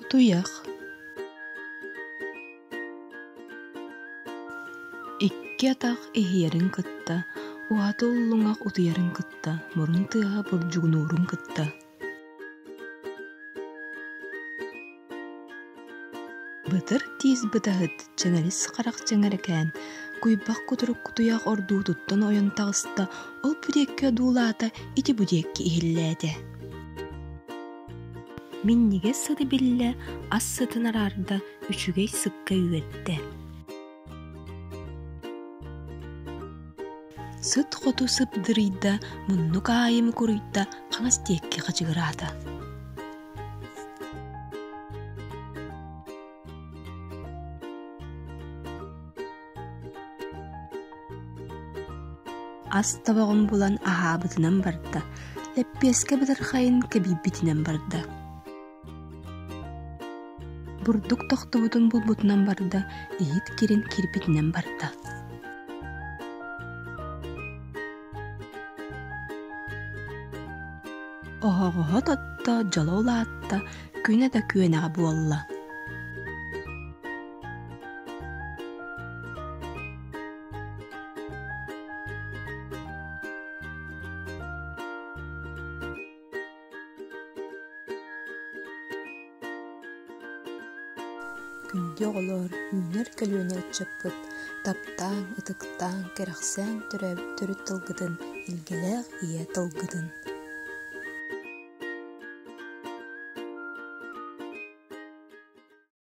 Туях. Икки атах эһиэрин кытта, уаты уллуҥах утуйарын кытта, мурун тыаһа бурдьугунуурун кытта. Бытыр тиис бытаһыт чэҥэлис харах чэҥэрекээн, куйбах кутурук кутуйах ордуу туттан ойон таҕыста, ол бүдиэкки одуулаата ити бүдиэкки иһиллээтэ. Минниге сыды биллэ ас сытын араарда үчүгэй сыкка үөттэ. Сыт хоту сыпдырыйда, муннук аайымы куруйда, хаҥас диэкки хачыгыраата. Ас табаҕын булан аһаабытынан барда, лэппиэскэ бытархайын кэбииббитинэн барда. Бурдук тохтубутун булбутунан барда, иһит кирин кирбитинэн барда. Оһоҕоһо тотто, дьолоолаатта, күнэ да күөнэҕэ буолла. Күнде оҕолор үннөр көлүөнэ ыччаппыт, таптаан, ытыктаан, кэрэхсээн төрүт тылгытын, илгэлээх ийэ тылгытын.